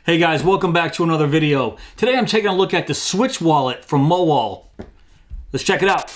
Hey guys, welcome back to another video. Today I'm taking a look at the Switch wallet from Mowal. Let's check it out.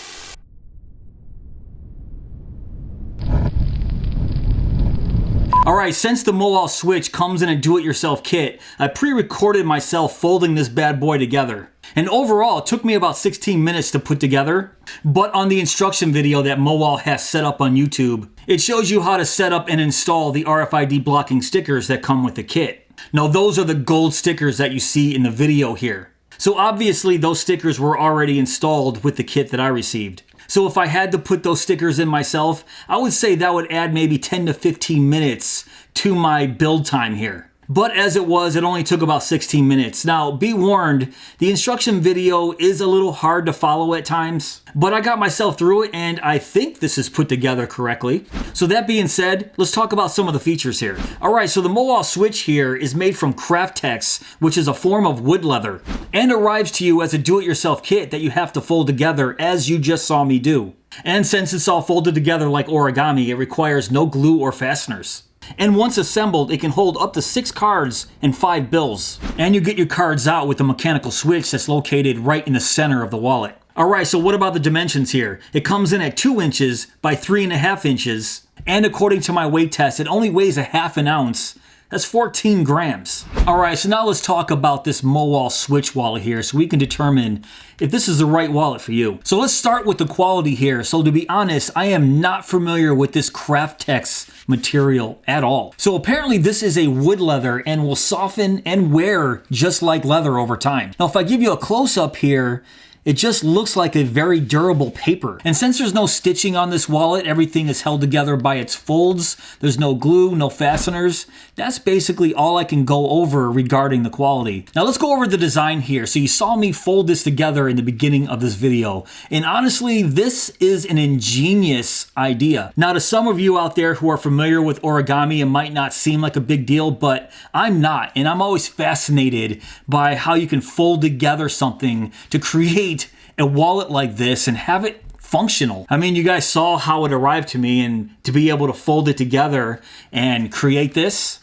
Alright, since the Mowal Switch comes in a do-it-yourself kit, I pre-recorded myself folding this bad boy together. And overall, it took me about 16 minutes to put together. But on the instruction video that Mowal has set up on YouTube, it shows you how to set up and install the RFID blocking stickers that come with the kit. Now those are the gold stickers that you see in the video here. So obviously those stickers were already installed with the kit that I received. So if I had to put those stickers in myself, I would say that would add maybe 10 to 15 minutes to my build time here. But as it was, it only took about 16 minutes. Now, be warned, the instruction video is a little hard to follow at times, but I got myself through it and I think this is put together correctly. So that being said, let's talk about some of the features here. Alright, so the Mowal Switch here is made from Kraftex, which is a form of wood leather, and arrives to you as a do-it-yourself kit that you have to fold together as you just saw me do. And since it's all folded together like origami, it requires no glue or fasteners. And once assembled, it can hold up to 6 cards and 5 bills. And you get your cards out with the mechanical switch that's located right in the center of the wallet. Alright, so what about the dimensions here? It comes in at 2 inches by 3.5 inches. And according to my weight test, it only weighs a half an ounce. That's 14 grams. Alright, so now let's talk about this Mowal Switch wallet here so we can determine if this is the right wallet for you. So let's start with the quality here. So to be honest, I am not familiar with this Kraftex material at all. So apparently this is a wood leather and will soften and wear just like leather over time. Now if I give you a close-up here, it just looks like a very durable paper. And since there's no stitching on this wallet, everything is held together by its folds. There's no glue, no fasteners. That's basically all I can go over regarding the quality. Now let's go over the design here. So you saw me fold this together in the beginning of this video. And honestly, this is an ingenious idea. Now to some of you out there who are familiar with origami, it might not seem like a big deal, but I'm not. And I'm always fascinated by how you can fold together something to create a wallet like this and have it functional. I mean, you guys saw how it arrived to me, and to be able to fold it together and create this,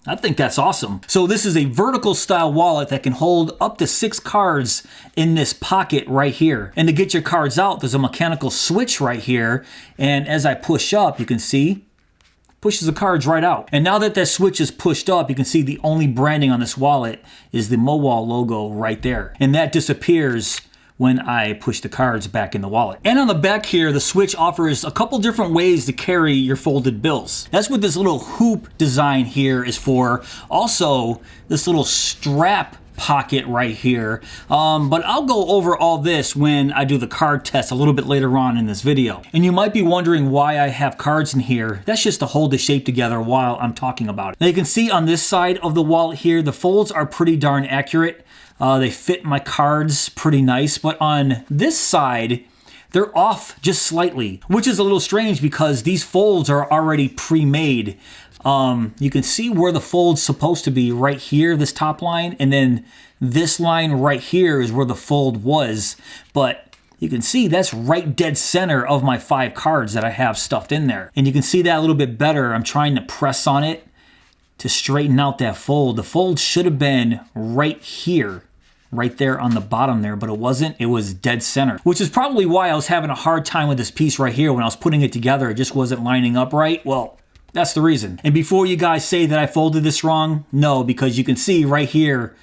I think that's awesome. So this is a vertical style wallet that can hold up to 6 cards in this pocket right here. And to get your cards out, there's a mechanical switch right here. And as I push up, you can see, pushes the cards right out. And now that that switch is pushed up, you can see the only branding on this wallet is the Mowal logo right there. And that disappears when I push the cards back in the wallet. And on the back here, the switch offers a couple different ways to carry your folded bills. That's what this little hoop design here is for. Also, this little strap pocket right here. But I'll go over all this when I do the card test a little bit later on in this video. And you might be wondering why I have cards in here. That's just to hold the shape together while I'm talking about it. Now you can see on this side of the wallet here, the folds are pretty darn accurate. They fit my cards pretty nice, but on this side, they're off just slightly, which is a little strange because these folds are already pre-made. You can see where the fold's supposed to be right here, this top line, and then this line right here is where the fold was. But you can see that's right dead center of my 5 cards that I have stuffed in there. And you can see that a little bit better. I'm trying to press on it to straighten out that fold. The fold should have been right here, right there on the bottom there, but it wasn't. It was dead center, which is probably why I was having a hard time with this piece right here when I was putting it together. It just wasn't lining up right. Well, that's the reason. And before you guys say that I folded this wrong, no, because you can see right here,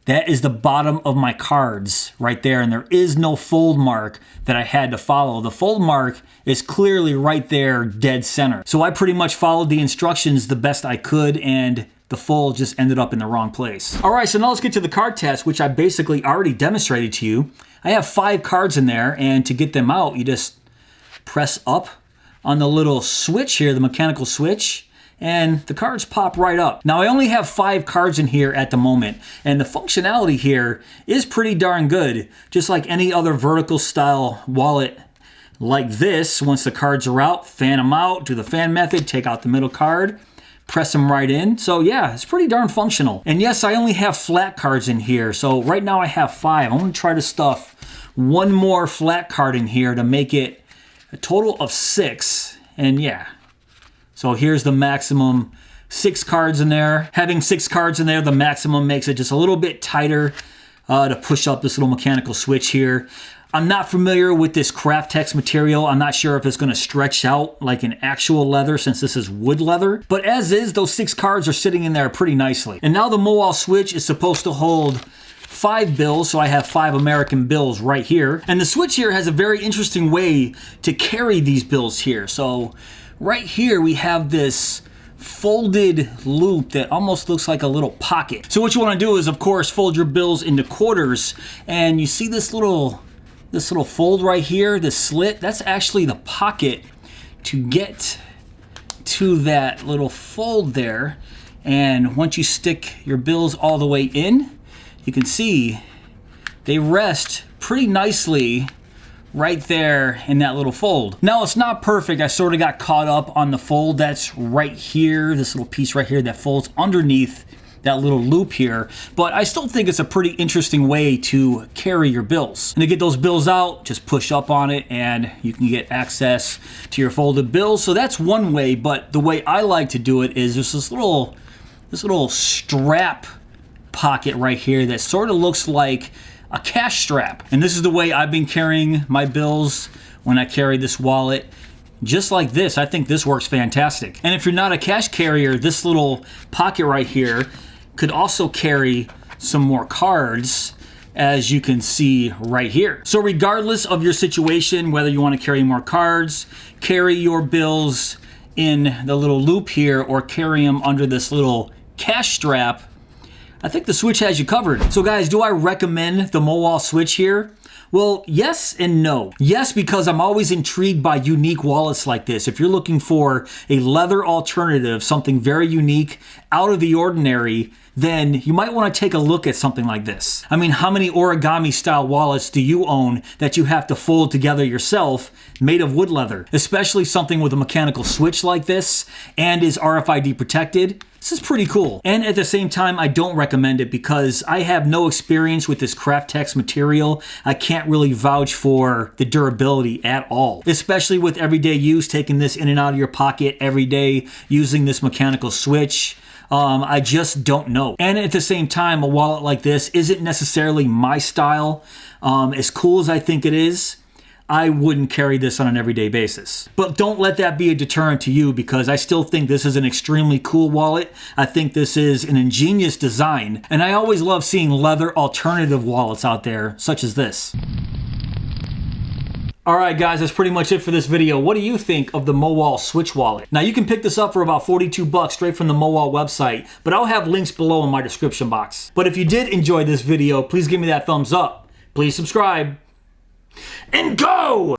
that is the bottom of my cards right there, and there is no fold mark that I had to follow. The fold mark is clearly right there, dead center. So I pretty much followed the instructions the best I could, and the fold just ended up in the wrong place. Alright, so now let's get to the card test, which I basically already demonstrated to you. I have 5 cards in there, and to get them out, you just press up on the little switch here, the mechanical switch, and the cards pop right up. Now I only have 5 cards in here at the moment, and the functionality here is pretty darn good. Just like any other vertical style wallet like this, once the cards are out, fan them out, do the fan method, take out the middle card, press them right in. So yeah, it's pretty darn functional. And yes, I only have flat cards in here. So right now I have 5. I'm gonna try to stuff 1 more flat card in here to make it a total of 6. And yeah, so here's the maximum 6 cards in there. Having 6 cards in there, the maximum makes it just a little bit tighter to push up this little mechanical switch here. I'm not familiar with this Kraftex material. I'm not sure if it's going to stretch out like an actual leather since this is wood leather. But as is, those 6 cards are sitting in there pretty nicely. And now the Mowal switch is supposed to hold 5 bills, so I have 5 American bills right here. And the switch here has a very interesting way to carry these bills here. So right here we have this folded loop that almost looks like a little pocket. So what you want to do is, of course, fold your bills into quarters. And you see this little fold right here, this slit, that's actually the pocket to get to that little fold there. And once you stick your bills all the way in, you can see they rest pretty nicely right there in that little fold. Now it's not perfect. I sort of got caught up on the fold that's right here, this little piece right here that folds underneath that little loop here, but I still think it's a pretty interesting way to carry your bills. And to get those bills out, just push up on it and you can get access to your folded bills. So that's one way, but the way I like to do it is there's this little strap pocket right here that sort of looks like a cash strap. And this is the way I've been carrying my bills when I carry this wallet. Just like this. I think this works fantastic. And if you're not a cash carrier, this little pocket right here could also carry some more cards, as you can see right here. So regardless of your situation, whether you want to carry more cards, carry your bills in the little loop here, or carry them under this little cash strap, I think the switch has you covered. So guys, do I recommend the Mowal switch here? Well, yes and no. Yes, because I'm always intrigued by unique wallets like this. If you're looking for a leather alternative, something very unique, out of the ordinary, then you might want to take a look at something like this. I mean, how many origami style wallets do you own that you have to fold together yourself made of wood leather? Especially something with a mechanical switch like this and is RFID protected. This is pretty cool. And at the same time, I don't recommend it because I have no experience with this Kraftex material. I can't really vouch for the durability at all, especially with everyday use, taking this in and out of your pocket every day, using this mechanical switch. I just don't know. And at the same time, a wallet like this isn't necessarily my style. As cool as I think it is, I wouldn't carry this on an everyday basis. But don't let that be a deterrent to you, because I still think this is an extremely cool wallet. I think this is an ingenious design. And I always love seeing leather alternative wallets out there, such as this. Alright guys, that's pretty much it for this video. What do you think of the Mowal Switch Wallet? Now you can pick this up for about 42 bucks straight from the Mowal website, but I'll have links below in my description box. But if you did enjoy this video, please give me that thumbs up. Please subscribe. And go!